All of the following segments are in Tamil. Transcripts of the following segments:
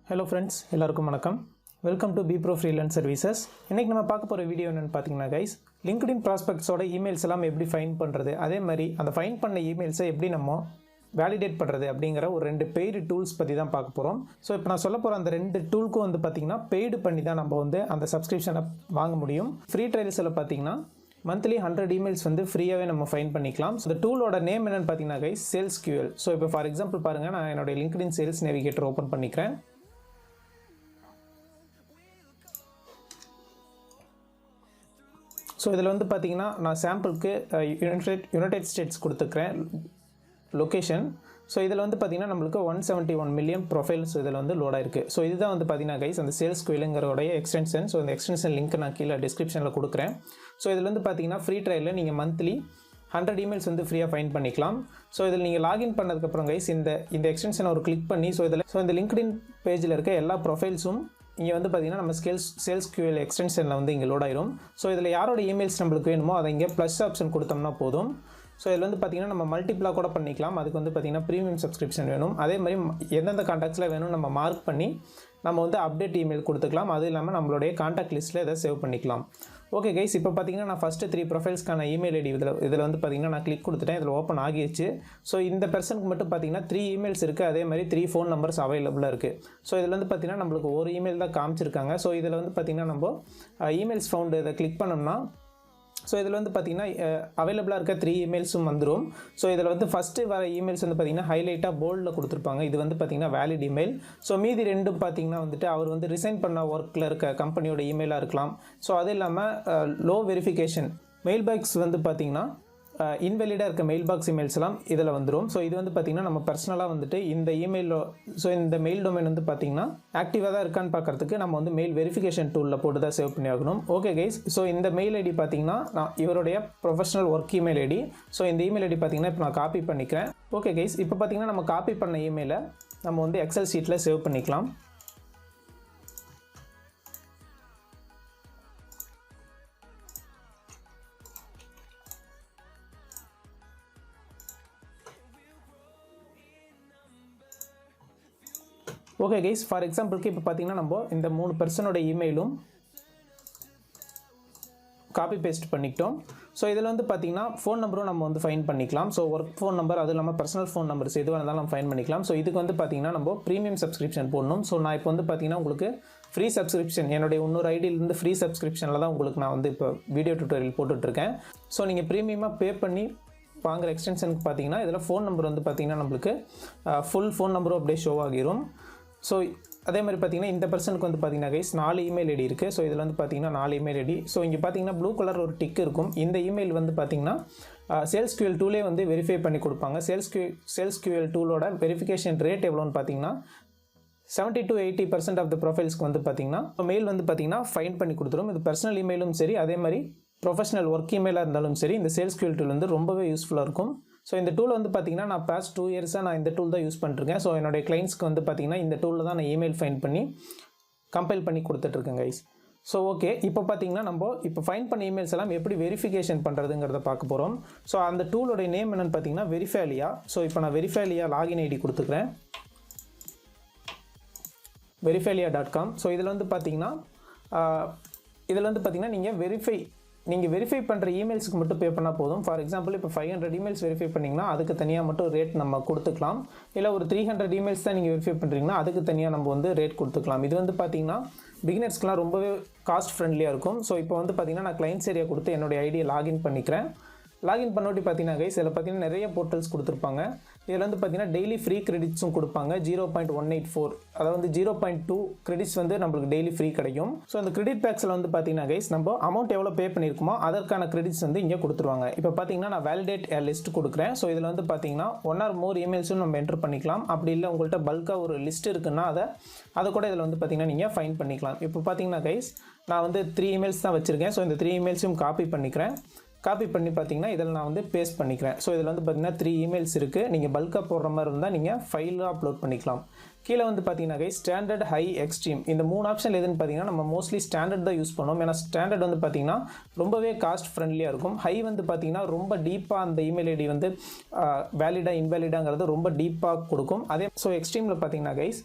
Hello friends, எல்லாருக்கும் வணக்கம். Welcome to BeProFreelanceServices. இன்னைக்கு நம்ம பார்க்க போற வீடியோ என்னன்னு பாத்தீங்கன்னா guys, LinkedIn prospects ஓட ஈமெயில்ஸ் எல்லாம் எப்படி ஃபைண்ட் பண்றது, அதே மாதிரி அந்த ஃபைண்ட் பண்ண ஈமெயில்ஸை எப்படி நம்ம வேலிடேட் பண்றது அப்படிங்கற ஒரு ரெண்டு பெய்டு டூல்ஸ் பத்தி தான் பார்க்க போறோம். சோ இப்போ நான் சொல்ல போற அந்த ரெண்டு டூலுக்கும் வந்து பாத்தீங்கன்னா பெய்டு பண்ணி தான் நம்ம வந்து அந்த சப்ஸ்கிரிப்ஷனை வாங்க முடியும். ஃப்ரீ ட்ரையல்ஸ்ல பாத்தீங்கன்னா monthly 100 emails வந்து ஃப்ரீயாவே நம்ம ஃபைண்ட் பண்ணிக்கலாம். So the டூலோட நேம் என்னன்னு பாத்தீங்கன்னா guys, SalesQL. So இப்போ ஃபார் எக்ஸாம்பிள் பாருங்க, நான் என்னோட LinkedIn Sales Navigator ஓபன் பண்ணிக்கிறேன். ஸோ இதில் வந்து பார்த்தீங்கன்னா நான் சாம்பிளுக்கு யுனைடெட் ஸ்டேட்ஸ் கொடுத்துக்கிறேன் லொக்கேஷன். ஸோ இதில் வந்து பார்த்தீங்கன்னா நம்மளுக்கு 171 மில்லியன் ப்ரொஃபைல்ஸ் இதில் வந்து லோட் ஆயிருக்கு. ஸோ இதுதான் வந்து பார்த்தீங்கன்னா கைஸ் அந்த SalesQLங்கிறோடைய எக்ஸ்டென்ஷன். ஸோ இந்த எக்ஸ்டென்ஷன் லிங்க் நான் கீழே டிஸ்கிரிப்ஷனில் கொடுக்குறேன். ஸோ இதில் வந்து பார்த்தீங்கன்னா ஃப்ரீ ட்ரையலில் நீங்கள் மந்த்லி 100 emails வந்து ஃப்ரீயாக ஃபைண்ட் பண்ணிக்கலாம். ஸோ இதில் நீங்கள் லாகின் பண்ணதுக்கப்புறம் கைஸ் இந்த எக்ஸ்டென்ஷனை ஒரு கிளிக் பண்ணி ஸோ இந்த LinkedIn பேஜில் இருக்க எல்லா ப்ரொஃபைல்ஸும் இங்கே வந்து பார்த்தீங்கன்னா நம்ம SalesQL எக்ஸ்டென்ஷனில் வந்து இங்கே லோட் ஆயிரும். ஸோ இதில் யாரோட இமெயில்ஸ் நம்மளுக்கு வேணுமோ அதை இங்கே ப்ளஸ் ஆப்ஷன் கொடுத்தோம்னா போதும். ஸோ இதில் வந்து பார்த்தீங்கன்னா நம்ம மல்டிப்ளாக கூட பண்ணிக்கலாம். அதுக்கு வந்து பார்த்தீங்கன்னா ப்ரீமியம் சப்ஸ்கிரிப்ஷன் வேணும். அதே மாதிரி எந்தெந்த கான்டாக்ட்ஸில் வேணும் நம்ம மார்க் பண்ணி நம்ம வந்து அப்டேட் இமெயில் கொடுத்துக்கலாம். அது இல்லாமல் நம்மளுடைய கான்டாக்ட் லிஸ்ட்டில் இதை சேவ் பண்ணிக்கலாம். ஓகே கைஸ், இப்போ பார்த்தீங்கன்னா நான் ஃபஸ்ட்டு 3 ப்ரொஃபைல்ஸ்க்கான இமெயில் ஐடி இதில் வந்து பார்த்தீங்கன்னா நான் கிளிக் கொடுத்துட்டேன். இதில் ஓப்பன் ஆகிடுச்சு. ஸோ இந்த பர்சனுக்கு மட்டும் பார்த்தீங்கன்னா 3 இமெயில்ஸ் இருக்குது. அதே மாதிரி 3 ஃபோன் நம்பர்ஸ் அவைலபிளாக இருக்குது. ஸோ இதில் வந்து பார்த்தீங்கன்னா நம்மளுக்கு ஒரு இமெயில் தான் காமிச்சிருக்காங்க. ஸோ இதில் வந்து பார்த்தீங்கன்னா நம்ம இமெயில்ஸ் ஃபவுண்டு இதை கிளிக் பண்ணோம்னா ஸோ இதில் வந்து பார்த்தீங்கன்னா அவைலபிளாக இருக்க 3 இமெயில்ஸும் வந்துடும். ஸோ இதில் வந்து ஃபஸ்ட்டு வர இமெயில்ஸ் வந்து பார்த்தீங்கன்னா ஹைலைட்டாக போல்டில் கொடுத்துருப்பாங்க. இது வந்து பார்த்தீங்கன்னா வேலிட் இமெயில். ஸோ மீதி ரெண்டும் பார்த்தீங்கன்னா வந்துட்டு அவர் வந்து ரிசைன் பண்ண ஒர்க்கில் இருக்க கம்பெனியோட இமெயிலாக இருக்கலாம். ஸோ அது இல்லாமல் லோ வெரிஃபிகேஷன் மெயில் பாக்ஸ் வந்து பார்த்தீங்கன்னா இன்வெலிடாக இருக்க மெயில் பாக்ஸ் இமெயில்ஸ்லாம் இதில் வந்துடும். ஸோ இது வந்து பார்த்திங்கன்னா நம்ம பர்சனலாக வந்துட்டு இந்த இந்த மெயில் டொமைன் வந்து பார்த்திங்கன்னா ஆக்டிவாக தான் இருக்கான்னு பார்க்குறதுக்கு நம்ம வந்து மெயில் வெரிஃபிகேஷன் டூலில் போட்டு தான் சேவ் பண்ணி ஆகணும். ஓகே கைஸ், ஸோ இந்த மெயில் ஐடி பார்த்திங்கன்னா நான் இவருடைய professional work email ID. So இந்த இமெயில் ஐடி பார்த்திங்கன்னா இப்போ நான் காப்பி பண்ணிக்கிறேன். ஓகே கைஸ், இப்போ பார்த்திங்கன்னா நம்ம காப்பி பண்ண இமெயிலை நம்ம வந்து எக்ஸல் ஷீட்டில் சேவ் பண்ணிக்கலாம். ஓகே கைஸ், ஃபார் எக்ஸாம்பிளுக்கு இப்போ பார்த்தீங்கன்னா நம்ம இந்த 3 பர்சனோட இமெயிலும் காப்பி பேஸ்ட் பண்ணிக்கிட்டோம். ஸோ இதில் வந்து பார்த்தீங்கன்னா ஃபோன் நம்பரும் நம்ம வந்து ஃபைன் பண்ணிக்கலாம். ஸோ ஒர்க் ஃபோன் நம்பர் அது இல்லாமல் பர்சனல் ஃபோன் நம்பர்ஸ் எதுவாக இருந்தாலும் நம்ம ஃபைன் பண்ணிக்கலாம். ஸோ இதுக்கு வந்து பார்த்தீங்கன்னா நம்ம ப்ரீமியம் சப்ஸ்கிரிப்ஷன் போடணும். ஸோ நான் இப்போ வந்து பார்த்தீங்கன்னா உங்களுக்கு ஃப்ரீ சப்ஸ்கிரிப்ஷன் என்னுடைய இன்னொரு ஐடியிலேருந்து ஃப்ரீ சப்ஸ்கிரிப்ஷனில் தான் உங்களுக்கு நான் வந்து இப்போ வீடியோ டியூட்டோரியல் போட்டுட்ருக்கேன். ஸோ நீங்கள் ப்ரீமியமாக பே பண்ணி வாங்குற எக்ஸ்டென்ஷனுக்கு பார்த்தீங்கன்னா இதில் ஃபோன் நம்பர் வந்து பார்த்தீங்கன்னா நம்மளுக்கு ஃபுல் ஃபோன் நம்பரும் அப்படியே ஷோ ஆகிரும். ஸோ அதே மாதிரி பார்த்தீங்கன்னா இந்த பர்சனுக்கு வந்து பார்த்தீங்கன்னா கைஸ் 4 இமெயில் ஐடி இருக்குது. ஸோ இதில் வந்து பார்த்தீங்கன்னா 4 இமெயில் ஐடி. ஸோ இங்கே பார்த்தீங்கன்னா ப்ளூ கலர் ஒரு டிக் இருக்கும். இந்த இமெயில் வந்து பார்த்தீங்கன்னா SalesQL டூலே வந்து வெரிஃபை பண்ணி கொடுப்பாங்க. SalesQL டூலோட வெரிஃபிகேஷன் ரேட் எவ்வளோன்னு பார்த்தீங்கன்னா 70 to 80% ஆஃப் த ப்ரொஃபைல்ஸ்க்கு வந்து பார்த்தீங்கன்னா மெயில் வந்து பார்த்தீங்கன்னா ஃபைன் பண்ணி கொடுத்துரும். இது பர்சனல் இமெயிலும் சரி, அதே மாதிரி ப்ரொஃபஷனல் ஒர்க் இமெயிலாக இருந்தாலும் சரி, இந்த SalesQL டூல் வந்து ரொம்பவே யூஸ்ஃபுல்லாக இருக்கும். ஸோ இந்த டூல் வந்து பார்த்தீங்கன்னா நான் பாஸ்ட் 2 இயர்ஸாக நான் இந்த டூல் தான் யூஸ் பண்ணிருக்கேன். ஸோ என்னுடைய கிளைண்ட்ஸ்க்கு வந்து பார்த்தீங்கன்னா இந்த டூலில் தான் நான் இமெயில் ஃபைன் பண்ணி கம்பைல் பண்ணி கொடுத்துட்ருக்கேன் கைஸ். ஸோ ஓகே, இப்போ பார்த்தீங்கன்னா நம்ம இப்போ ஃபைன் பண்ண இமெயில்ஸ் எல்லாம் எப்படி வெரிஃபிகேஷன் பண்ணுறதுங்கிறத பார்க்க போகிறோம். ஸோ அந்த டூலோடைய நேம் என்னென்னு பார்த்தீங்கன்னா வெரிஃபைலியா. ஸோ இப்போ நான் வெரிஃபைலியா லாகின் ஐடி கொடுத்துக்கிறேன், verifilia.com. ஸோ இதில் வந்து பார்த்தீங்கன்னா நீங்கள் வெரிஃபை பண்ணுற இமெயில்ஸுக்கு மட்டும் பே பண்ணால் போதும். ஃபார் எக்ஸாம்பிள் இப்போ 500 இமெயில்ஸ் வெரிஃபை பண்ணிங்கன்னா அதுக்கு தனியாக மட்டும் ரேட் நம்ம கொடுத்துக்கலாம். இல்லை ஒரு 300 இமெயில்ஸ் தான் நீங்கள் வெரிஃபை பண்ணுறீங்கன்னா அதுக்கு தனியாக நம்ம வந்து ரேட் கொடுத்துக்கலாம். இது வந்து பார்த்தீங்கன்னா பிகினர்ஸ்க்குலாம் ரொம்பவே காஸ்ட் ஃப்ரெண்ட்லியாக இருக்கும். ஸோ இப்போ வந்து பார்த்தீங்கன்னா நான் கிளைண்ட்ஸ் ஏரியா கொடுத்து என்னுடைய ஐடியை லாகின் பண்ணிக்கிறேன். லாகின் பண்ணோட்டி பார்த்தீங்கன்னா கைஸ் இதில் பார்த்தீங்கன்னா நிறைய போர்ட்டல்ஸ் கொடுத்துருப்பாங்க. இதில் வந்து பார்த்தீங்கன்னா டெய்லி ஃப்ரீ கிரெடிட்ஸும் கொடுப்பாங்க. 0.184 அதாவது 0.2 கிரெடிட்ஸ் வந்து நம்மளுக்கு டெய்லி ஃப்ரீ கிடைக்கும். ஸோ அந்த கிரெடிட் பேக்ஸில் வந்து பார்த்தீங்கன்னா கைஸ் நம்ம அமௌண்ட் எவ்வளோ பே பண்ணியிருக்குமோ அதற்கான கிரெடிட்ஸ் வந்து இங்கே கொடுத்துருவாங்க. இப்போ பார்த்தீங்கன்னா நான் வேலிடேட் லிஸ்ட் கொடுக்குறேன். ஸோ இதில் வந்து பார்த்தீங்கன்னா 1 or more இமெயில்ஸும் நம்ம என்டர் பண்ணிக்கலாம். அப்படி இல்லை உங்கள்கிட்ட பல்காக ஒரு லிஸ்ட் இருக்குன்னா அதை கூட இதில் வந்து பார்த்தீங்கன்னா நீங்கள் ஃபைன் பண்ணிக்கலாம். இப்போ பார்த்தீங்கன்னா கைஸ் நான் வந்து 3 இமெயில்ஸ் தான் வச்சுருக்கேன். ஸோ இந்த 3 இமெயில்ஸையும் காப்பி பண்ணிக்கிறேன். காப்பி பண்ணி பார்த்தீங்கன்னா இதில் நான் வந்து பேஸ்ட் பண்ணிக்கிறேன். ஸோ இதில் வந்து பார்த்தீங்கன்னா 3 இமெயில்ஸ் இருக்குது. நீங்கள் பல்காக போடுற மாதிரி இருந்தால் நீங்கள் ஃபைலாக அப்லோட் பண்ணிக்கலாம். கீழே வந்து பார்த்தீங்கன்னா கைஸ் ஸ்டாண்டர்ட், ஹை, எக்ஸ்ட்ரீம் இந்த 3 ஆப்ஷன் எதுன்னு பார்த்தீங்கன்னா நம்ம மோஸ்ட்லி ஸ்டாண்டர்ட் தான் யூஸ் பண்ணுவோம். ஏன்னா ஸ்டாண்டர்ட் வந்து பார்த்தீங்கன்னா ரொம்பவே காஸ்ட் ஃப்ரெண்ட்லியாக இருக்கும். ஹை வந்து பார்த்தீங்கன்னா ரொம்ப டீப்பாக அந்த இமெயில் ஐடி வந்து வேலிடாக இன்வேலிடாங்கிறது ரொம்ப டீப்பாக கொடுக்கும். அதே ஸோ எக்ஸ்ட்ரீமில் பார்த்தீங்கன்னா கைஸ்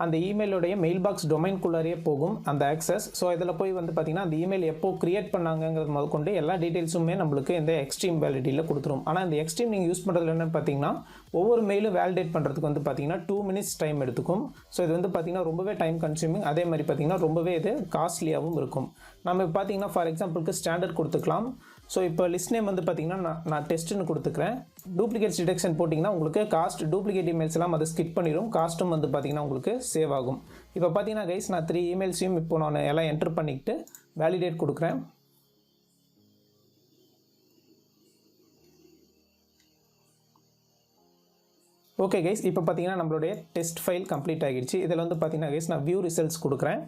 அந்த இமெயிலோடைய மெயில் பாக்ஸ் டொமைன்குள்ளாரியே போகும் அந்த ஆக்சஸ். ஸோ இதில் போய் வந்து பார்த்திங்கன்னா அந்த இமெயில் எப்போ க்ரியேட் பண்ணாங்கிறது முதற்கொண்டு எல்லா டீட்டெயில்ஸுமே நம்மளுக்கு இந்த எக்ஸ்ட்ரீம் வேலிடிட்டியில் கொடுத்துரும். ஆனால் இந்த எக்ஸ்ட்ரீம் நீங்கள் யூஸ் பண்ணுறதுல என்னென்னு பார்த்தீங்கன்னா ஒவ்வொரு மெயிலும் வேலிடேட் பண்ணுறதுக்கு வந்து பார்த்திங்கன்னா 2 minutes டைம் எடுத்துக்கும். ஸோ இது வந்து பார்த்திங்கன்னா ரொம்பவே டைம் கன்சியூமிங், அதே மாதிரி பார்த்திங்கன்னா ரொம்பவே இது காஸ்ட்லியாகவும் இருக்கும். நம்ம இப்போ பார்த்திங்கன்னா ஃபார் எக்ஸாம்பிளுக்கு ஸ்டாண்டர்ட் கொடுத்துக்கலாம். ஸோ இப்போ லிஸ்ட் நேம் வந்து பார்த்திங்கன்னா நான் டெஸ்ட்டுன்னு கொடுத்துக்கிறேன். டூப்ளிகேட்ஸ் டிடெக்ஷன் போட்டிங்கன்னா உங்களுக்கு காஸ்ட் டூப்ளிகேட் இமெயில்ஸ் எல்லாம் அதை ஸ்கிப் பண்ணிடும், காஸ்ட்டும் வந்து பார்த்திங்கன்னா உங்களுக்கு சேவ் ஆகும். இப்போ பார்த்தீங்கன்னா கைஸ் நான் 3 இமெயில்ஸையும் இப்போ நான் எல்லாம் என்டர் பண்ணிக்கிட்டு வேலிடேட் கொடுக்குறேன். ஓகே கைஸ், இப்போ பார்த்தீங்கன்னா நம்மளுடைய டெஸ்ட் ஃபைல் கம்ப்ளீட் ஆகிடுச்சு. இதில் வந்து பார்த்தீங்கன்னா கைஸ் நான் வியூ ரிசல்ட்ஸ் கொடுக்குறேன்.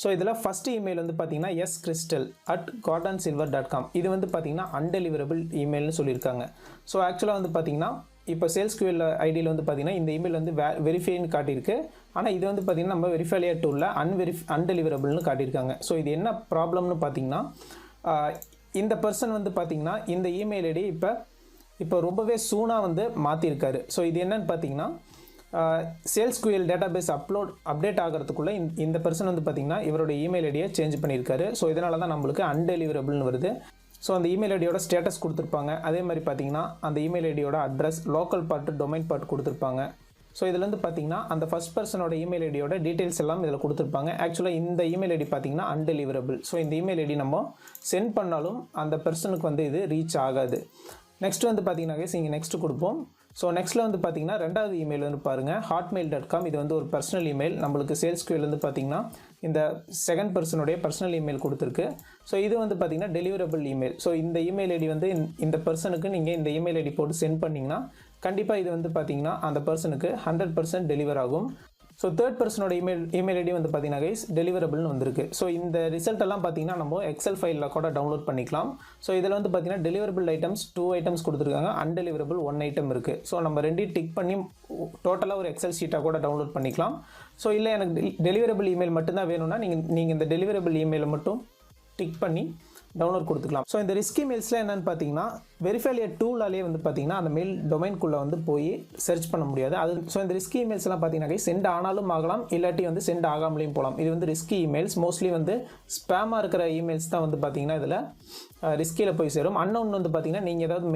ஸோ இதில் ஃபஸ்ட்டு இமெயில் வந்து பார்த்தீங்கன்னா scristl@gordonsilver.com. இது வந்து பார்த்தீங்கன்னா அன்டெலிவரபிள் இமெயில்னு சொல்லியிருக்காங்க. ஸோ ஆக்சுவலாக வந்து பார்த்தீங்கன்னா இப்போ SalesQL ஐடியில் வந்து பார்த்தீங்கன்னா இந்த இமெயில் வந்து வெரிஃபைன்னு காட்டியிருக்கு. ஆனால் இது வந்து பார்த்தீங்கன்னா நம்ம வெரிஃபைலியர் டூலில் அன்டெலிவரபிள்னு காட்டியிருக்காங்க. ஸோ இது என்ன ப்ராப்ளம்னு பார்த்தீங்கன்னா இந்த பர்சன் வந்து பார்த்தீங்கன்னா இந்த இமெயில் ஐடி இப்போ ரொம்பவே சூனாக வந்து மாற்றிருக்காரு. ஸோ இது என்னன்னு பார்த்தீங்கன்னா SalesQL டேட்டாபேஸ் அப்டேட் ஆகிறதுக்குள்ளே இந்த பர்சன் வந்து பார்த்திங்கன்னா இவரோட இமெயில் ஐடியை சேஞ்ச் பண்ணியிருக்காரு. ஸோ இதனால தான் நம்மளுக்கு அன்டெலிவரபிள்னு வருது. ஸோ அந்த இமெயில் ஐடியோட ஸ்டேட்டஸ் கொடுத்துருப்பாங்க, அதே மாதிரி பார்த்திங்கன்னா அந்த இமெயில் ஐடியோட address, local part, domain part கொடுத்துருப்பாங்க. ஸோ இதில் வந்து பார்த்திங்கன்னா அந்த ஃபஸ்ட் பர்சனோட இமெயில் ஐடியோட டீட்டெயில்ஸ் எல்லாம் இதில் கொடுத்துருப்பாங்க. ஆக்சுவலாக இந்த இமெயில் ஐடி பார்த்திங்கன்னா அன்டெலிவரபிள். ஸோ இந்த இமெயில் ஐடி நம்ம சென்ட் பண்ணாலும் அந்த பர்சனுக்கு வந்து இது ரீச் ஆகாது. நெக்ஸ்ட் வந்து பார்த்திங்கன்னா இங்கே நெக்ஸ்ட் கொடுப்போம். ஸோ நெக்ஸ்ட்டில் வந்து பார்த்திங்கன்னா ரெண்டாவது இமெயில் வந்து பாருங்கள், hotmail.com. இது வந்து ஒரு பர்சனல் இமெயில். நம்மளுக்கு SalesQL வந்து பார்த்திங்கன்னா இந்த செகண்ட் பர்சனுடைய பர்சனல் இமெயில் கொடுத்துருக்கு. ஸோ இது வந்து பார்த்திங்கன்னா டெலிவரபிள் இமெயில். ஸோ இந்த இமெயில் ஐடி வந்து இந்த பர்சனுக்கு நீங்கள் இந்த இமெயில் ஐடி போட்டு சென்ட் பண்ணிங்கன்னா கண்டிப்பாக இது வந்து பார்த்திங்கன்னா அந்த பர்சனுக்கு 100% டெலிவர் ஆகும். ஸோ தேர்ட் பர்சனோட இமெயில் ஐடி வந்து பார்த்தீங்கன்னா கைஸ் டெலிவரபிள்னு வந்திருக்கு. ஸோ இந்த ரிசல்ட் எல்லாம் பார்த்தீங்கன்னா நம்ம எக்ஸல் ஃபைலில் கூட டவுன்லோட் பண்ணிக்கலாம். ஸோ இதில் வந்து பார்த்தீங்கன்னா டெலிவரபிள் ஐட்டம்ஸ் 2 ஐட்டம்ஸ் கொடுத்துருக்காங்க, அன்டெலிவரபிள் 1 ஐட்டம் இருக்குது. ஸோ நம்ம ரெண்டையும் டிக் பண்ணி டோட்டலாக ஒரு எக்ஸல் ஷீட்டாக கூட டவுன்லோட் பண்ணிக்கலாம். ஸோ இல்லை எனக்கு டெலிவரபிள் இமெயில் மட்டும்தான் வேணும்னா நீங்கள் இந்த டெலிவரபிள் இமெயிலை மட்டும் டிக் பண்ணி டவுன்லோட் கொடுத்துக்கலாம். ஸோ இந்த ரிஸ்க் இமெயில்ஸில் என்னென்னு பார்த்தீங்கன்னா வெரிஃபைலியர் டூலாலே வந்து பார்த்தீங்கன்னா அந்த மெயில் டொமைன்குள்ளே வந்து போய் சர்ச் பண்ண முடியாது. ஸோ இந்த ரிஸ்க் இமெயில்ஸ்லாம் பார்த்தீங்கன்னா சென்ட் ஆனாலும் ஆகலாம், இல்லாட்டி வந்து சென்ட் ஆகாமலையும் போகலாம். இது வந்து ரிஸ்கி இமெயில்ஸ். மோஸ்ட்லி வந்து ஸ்பேமாக இருக்கிற இமெயில்ஸ் தான் வந்து பார்த்தீங்கன்னா இதில் ரிஸ்கியில் போய் சேரும். அன்னோன் வந்து பார்த்தீங்கன்னா நீங்கள் ஏதாவது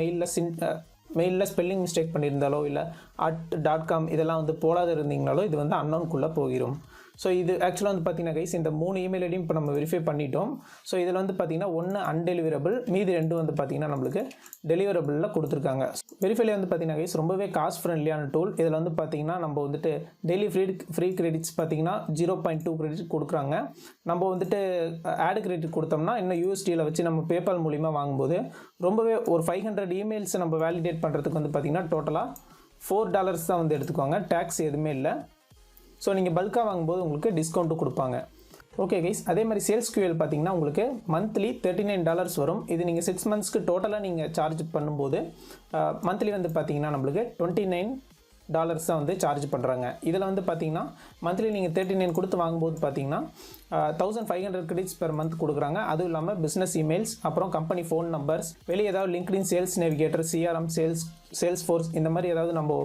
மெயிலில் ஸ்பெல்லிங் மிஸ்டேக் பண்ணியிருந்தாலோ இல்லை .com இதெல்லாம் வந்து போடாத இருந்தீங்கனாலோ இது வந்து அன்னோன்குள்ளே போயிடும். ஸோ இது ஆக்சுவலாக வந்து பார்த்தீங்கன்னா கைஸ் இந்த 3 இமெயில் ஐடியும் இப்போ நம்ம வெரிஃபை பண்ணிட்டோம். ஸோ இதில் வந்து பார்த்தீங்கன்னா 1 அன்டெலிவரபிள், மீதி 2 வந்து பார்த்தீங்கன்னா நம்மளுக்கு டெலிவரபிளில் கொடுத்துருக்காங்க. வெரிஃபைல வந்து பார்த்தீங்கன்னா கைஸ் ரொம்பவே காஸ்ட் ஃப்ரெண்ட்லியான டூல். இதில் வந்து பார்த்தீங்கன்னா நம்ம வந்துட்டு டெய்லி ஃப்ரீ கிரெடிட்ஸ் பார்த்தீங்கன்னா 0.2 கிரெடிட் கொடுக்குறாங்க. நம்ம வந்துட்டு ஆட் கிரெடிட் கொடுத்தோம்னா இன்னும் USDயில் வச்சு நம்ம பேபால் மூலிமா வாங்கும்போது ரொம்பவே ஒரு 500 இமெயில்ஸ் நம்ம வேலிடேட் பண்ணுறதுக்கு வந்து பார்த்தீங்கன்னா டோட்டலாக $4 தான் வந்து எடுத்துக்குவாங்க, டேக்ஸ் எதுவுமே இல்லை. ஸோ நீங்கள் பல்காக வாங்கும்போது உங்களுக்கு டிஸ்கவுண்ட்டும் கொடுப்பாங்க. ஓகே கைஸ், அதே மாதிரி SalesQL பார்த்தீங்கன்னா உங்களுக்கு மந்த்லி $39 வரும். இது நீங்கள் 6 monthsக்கு டோட்டலாக நீங்கள் சார்ஜ் பண்ணும்போது மந்த்லி வந்து பார்த்தீங்கன்னா நம்மளுக்கு $29 தான் வந்து சார்ஜ் பண்ணுறாங்க. இதில் வந்து பார்த்தீங்கன்னா மந்த்லி நீங்கள் 39 கொடுத்து வாங்கும்போது பார்த்தீங்கன்னா 1500 கிரெடிட்ஸ் பெர் மந்த் கொடுக்குறாங்க. அதுவும் இல்லாமல் பிஸ்னஸ் இமெயில்ஸ், அப்புறம் கம்பெனி ஃபோன் நம்பர்ஸ், வெளியே ஏதாவது LinkedIn, sales navigator, CRM, Salesforce இந்த மாதிரி ஏதாவது நம்ம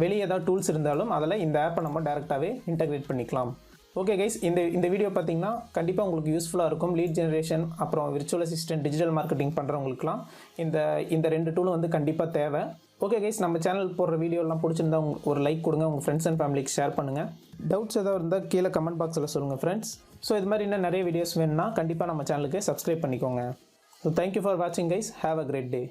வெளியே ஏதாவது டூல்ஸ் இருந்தாலும் அதில் இந்த ஆப்பை நம்ம டேரெக்டாகவே இன்டெகிரேட் பண்ணிக்கலாம். ஓகே கைஸ், இந்த வீடியோ பார்த்தீங்கன்னா கண்டிப்பாக உங்களுக்கு யூஸ்ஃபுல்லாக இருக்கும். லீட் ஜெனரேஷன், அப்புறம் விர்ச்சுவல் அசிஸ்டன்ட், டிஜிட்டல் மார்க்கெட்டிங் பண்ணுறவங்களுக்குலாம் இந்த 2 டூலும் வந்து கண்டிப்பாக தேவை. ஓகே கைஸ், நம்ம சேனல் போடுற வீடியோலாம் பிடிச்சிருந்தா ஒரு லைக் கொடுங்க, உங்கள் ஃப்ரெண்ட்ஸ் அண்ட் ஃபேமிலிக்கு ஷேர் பண்ணுங்கள். டவுட்ஸ் ஏதாவது இருந்தால் கீழே கமெண்ட் பாக்ஸில் சொல்லுங்கள் ஃப்ரெண்ட்ஸ். ஸோ இது மாதிரி இன்னும் நிறைய வீடியோஸ் வேணும்னா கண்டிப்பாக நம்ம சேனலுக்கு சப்ஸ்கிரைப் பண்ணிக்கோங்க. ஸோ தேங்க்யூ ஃபார் வாட்சிங் guys, have a great day.